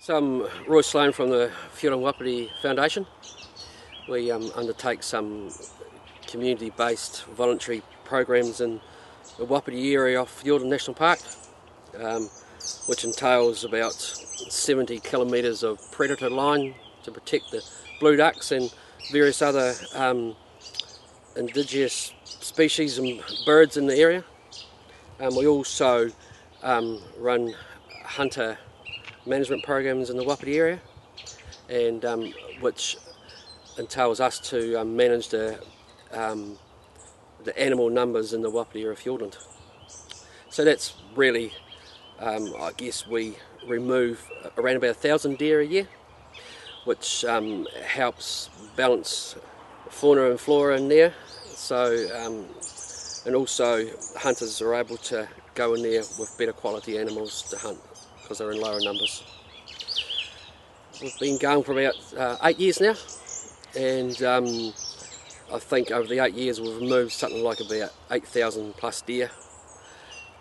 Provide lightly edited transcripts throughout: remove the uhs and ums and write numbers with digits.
So I'm Roy Sloan from the Fiordland Wapiti Foundation. We undertake some community-based voluntary programs in the Wapiti area of Fiordland National Park, which entails about 70 kilometres of predator line to protect the blue ducks and various other indigenous species and birds in the area. We also run hunter management programs in the Wapiti area, and which entails us to manage the animal numbers in the Wapiti area of Fiordland. So that's really, I guess we remove around about 1,000 deer a year, which helps balance fauna and flora in there. So and also hunters are able to go in there with better quality animals to hunt because they're in lower numbers. We've been going for about 8 years now, and I think over the 8 years we've removed something like about 8,000 plus deer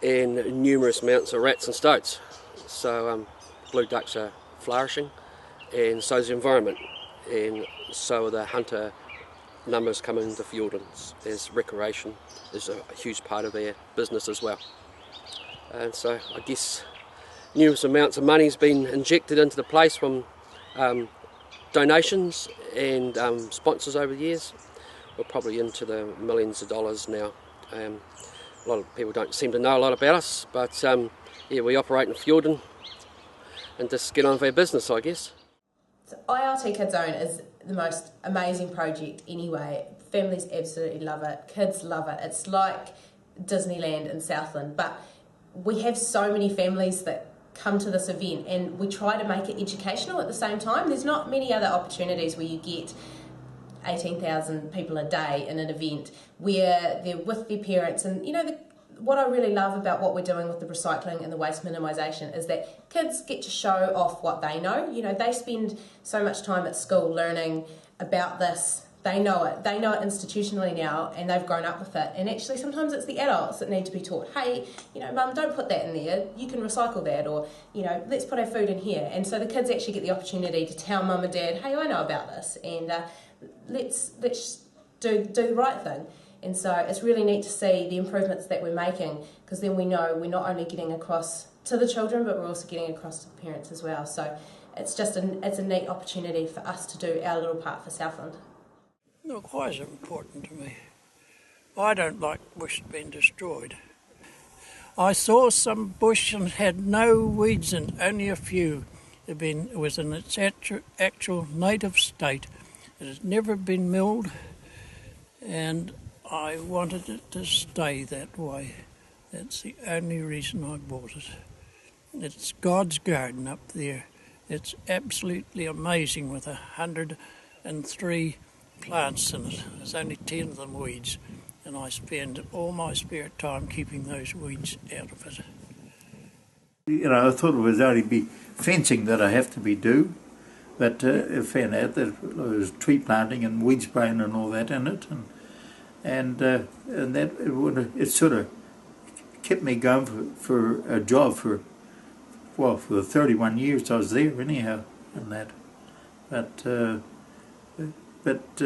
and numerous amounts of rats and stoats. So blue ducks are flourishing, and so is the environment, and so are the hunter numbers coming into Fiordland as recreation is a huge part of their business as well. And so I guess numerous amounts of money has been injected into the place from donations and sponsors over the years. We're probably into the millions of dollars now. A lot of people don't seem to know a lot about us, but yeah, we operate in Fiordland and just get on with our business, I guess. So ILT Kidzone is the most amazing project anyway. Families absolutely love it, kids love it. It's like Disneyland in Southland, but we have so many families that come to this event, and we try to make it educational at the same time. There's not many other opportunities where you get 18,000 people a day in an event where they're with their parents. And you know, what I really love about what we're doing with the recycling and the waste minimisation is that kids get to show off what they know. You know, they spend so much time at school learning about this. They know it institutionally now, and they've grown up with it. And actually sometimes it's the adults that need to be taught, hey, you know, Mum, don't put that in there, you can recycle that, or, you know, let's put our food in here. And so the kids actually get the opportunity to tell Mum and Dad, hey, I know about this, and let's do the right thing. And so it's really neat to see the improvements that we're making, because then we know we're not only getting across to the children, but we're also getting across to the parents as well. So it's just it's a neat opportunity for us to do our little part for Southland. Look, why is it important to me? I don't like bush being destroyed. I saw some bush and had no weeds and only a few. It was in its actual native state. It has never been milled, and I wanted it to stay that way. That's the only reason I bought it. It's God's garden up there. It's absolutely amazing with 103 plants in it. There's only 10 of them weeds, and I spend all my spare time keeping those weeds out of it. You know, I thought it would only be fencing that I have to do, but I found out that there was tree planting and weed spraying and all that in it, and that it sort of kept me going for a job for the 31 years I was there anyhow, and that, but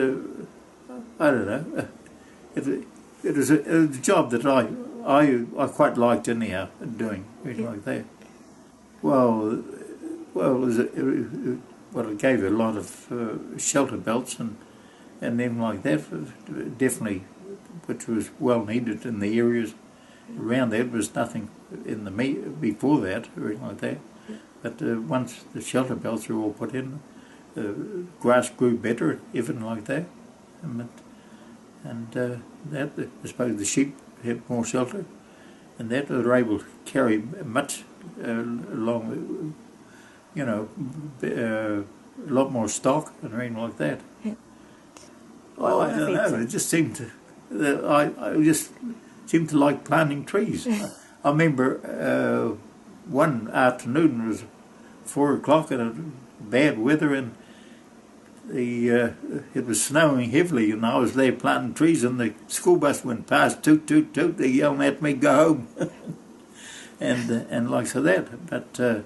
I don't know. It was a job that I quite liked anyhow, doing really like that. Well, it gave a lot of shelter belts and then like that, definitely, which was well needed in the areas around there. There was nothing in the before that or anything like that. But once the shelter belts were all put in, grass grew better, even like that, and that I suppose the sheep had more shelter, and that they were able to carry much along, you know, a lot more stock and everything like that. Yeah. Well, I don't know. It just seemed to. I just seemed to like planting trees. I remember one afternoon, it was 4 o'clock and bad weather, and it was snowing heavily, and I was there planting trees, and the school bus went past, toot, toot, toot, they yelling at me, go home. and like so that. But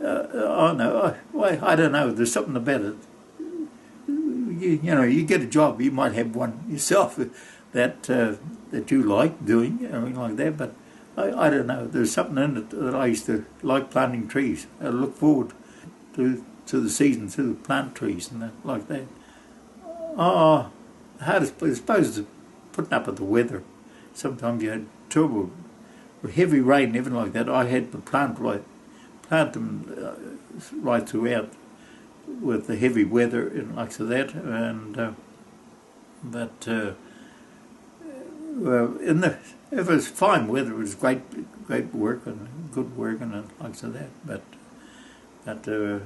Oh no, I don't know. There's something about it. You know, you get a job, you might have one yourself that that you like doing, like that. But I don't know. There's something in it that I used to like planting trees. I look forward to the season to plant trees and that, like that. Oh, hardest, I suppose, is putting up with the weather. Sometimes you had trouble, heavy rain, and everything like that. I had to plant them right throughout with the heavy weather and like that. And if it was fine weather, it was great work and good work and like that. But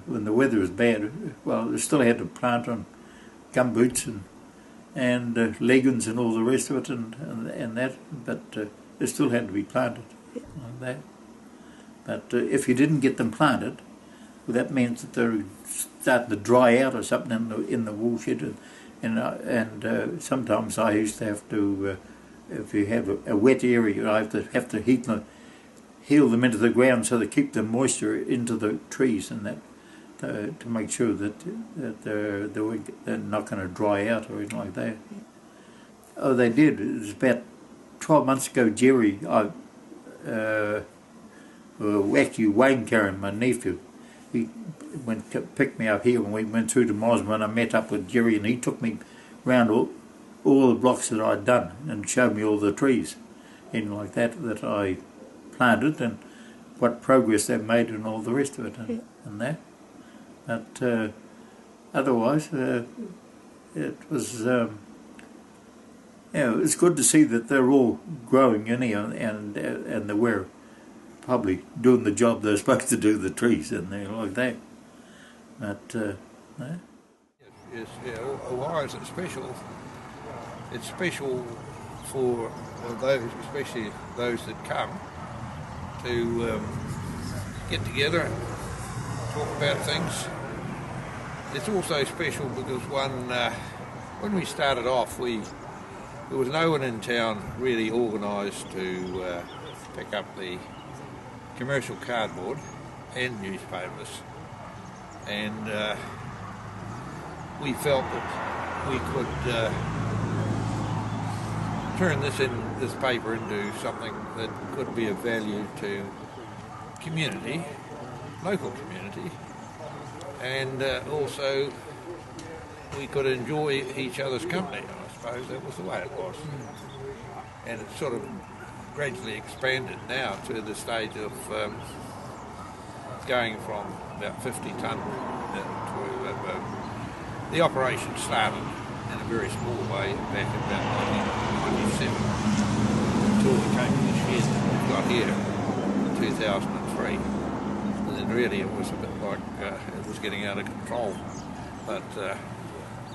when the weather was bad, well, I still had to plant on gumboots and leggings and all the rest of it and that. But it still had to be planted like that. But if you didn't get them planted, well, that means that they're starting to dry out or something in the woolshed. And sometimes I used to have to, if you have a wet area, I have to heal them into the ground so they keep the moisture into the trees and that, to make sure that they're not going to dry out or anything like that. Oh, they did. It was about 12 months ago. Jerry, actually Wayne Carran, my nephew, he picked me up here when we went through to Mosman, and I met up with Jerry, and he took me round all the blocks that I'd done and showed me all the trees and like that I planted and what progress they've made and all the rest of it and that. But otherwise, it was it's good to see that they're all growing anyhow, and they were probably doing the job they're supposed to do, the trees and they're like that. But Yes, why is it special? It's special for those, especially those that come, to get together and talk about things. It's also special because when we started off, there was no one in town really organised to pick up the commercial cardboard and newspapers, and we felt that we could turn this paper into something that could be of value to community, local community, and also we could enjoy each other's company. I suppose that was the way it was, and it sort of gradually expanded now to the stage of going from about 50 tonne to the operation started in a very small way back in about 1997 until we came to the shed that we got here in 2003. And then really it was a bit like it was getting out of control. But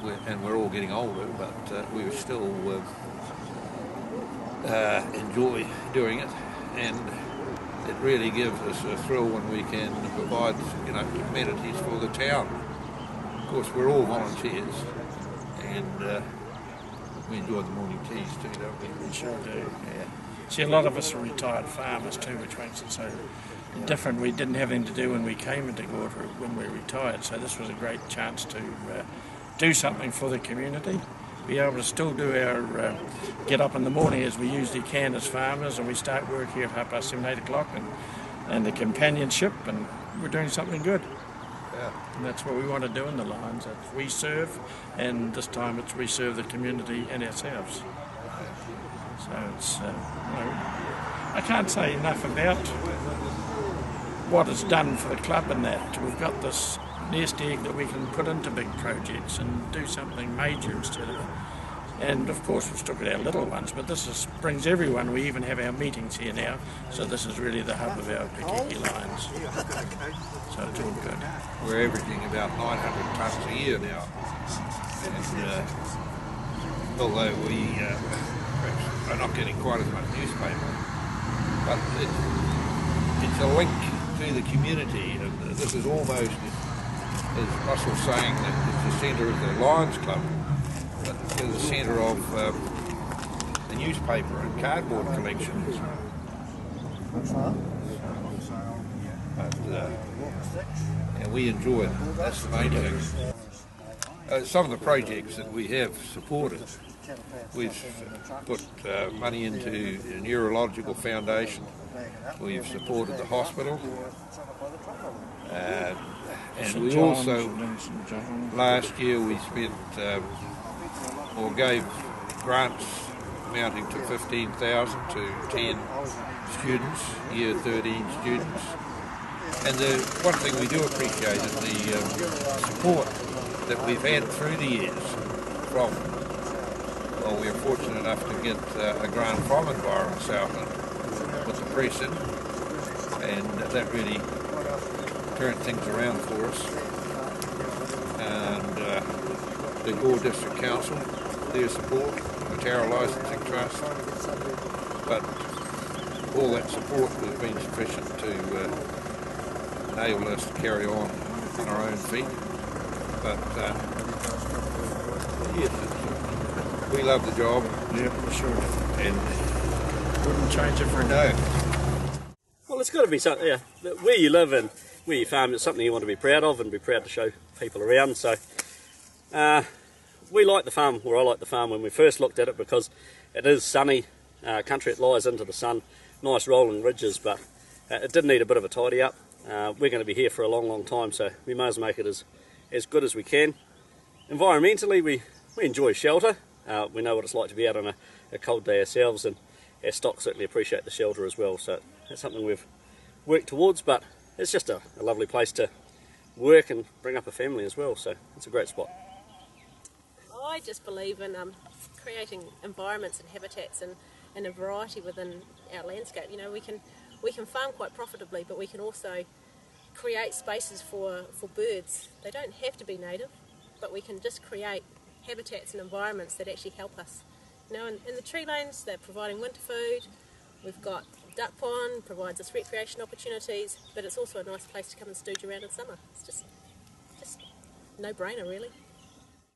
we're all getting older, but we still enjoy doing it, and it really gives us a thrill when we can provide, amenities for the town. Of course, we're all volunteers, and we enjoy the morning teas too, don't we? We sure do. Yeah. See, a lot of us are retired farmers too, which makes it so different. We didn't have anything to do when we came into Gorta when we retired, so this was a great chance to do something for the community, be able to still do our get up in the morning as we usually can as farmers, and we start work here at 7:30, 8 o'clock, and the companionship, and we're doing something good. Yeah. And that's what we want to do in the Lions. That we serve, and this time it's we serve the community and ourselves. So it's I can't say enough about what it's done for the club, and that we've got this nest egg that we can put into big projects and do something major instead of it. And of course we've still got our little ones, but this brings everyone. We even have our meetings here now, so this is really the hub of our Pakeke Lions. So it's all good. We're averaging about 900 tonnes a year now, and although we perhaps are not getting quite as much newspaper, but it's a link to the community, and this is almost, as Russell's saying, that it's the centre of the Lions Club, but it's the centre of the newspaper and cardboard collections. But, and we enjoy it. That's the main thing. Some of the projects that we have supported, we've put money into a neurological foundation. We've supported the hospital. And we also, last year we spent, or gave grants amounting to 15,000 to 10 students, year 13 students. And the one thing we do appreciate is the support that we've had through the years from, well, we are fortunate enough to get a grant from Environment Southland with the press in, and that really turned things around for us. And the Gore District Council, their support, the Tara Licensing Trust, but all that support has been sufficient to enable us to carry on our own feet. But yes, we love the job. Yeah, for sure. And Wouldn't change it for a no. Well, it's got to be something, yeah, where you live and where you farm, it's something you want to be proud of and be proud to show people around. So we like the farm, or I like the farm when we first looked at it, because it is sunny country. It lies into the sun, nice rolling ridges, but it did need a bit of a tidy up. We're going to be here for a long, long time, so we may as well make it as good as we can. Environmentally, we enjoy shelter. We know what it's like to be out on a cold day ourselves, and our stock certainly appreciate the shelter as well. So that's something we've worked towards, but it's just a lovely place to work and bring up a family as well. So it's a great spot. I just believe in creating environments and habitats and a variety within our landscape. You know, we can farm quite profitably, but we can also create spaces for birds. They don't have to be native, but we can just create habitats and environments that actually help us. You know, in the tree lanes, they're providing winter food. We've got duck pond, provides us recreation opportunities, but it's also a nice place to come and stooge around in summer. It's just no-brainer, really.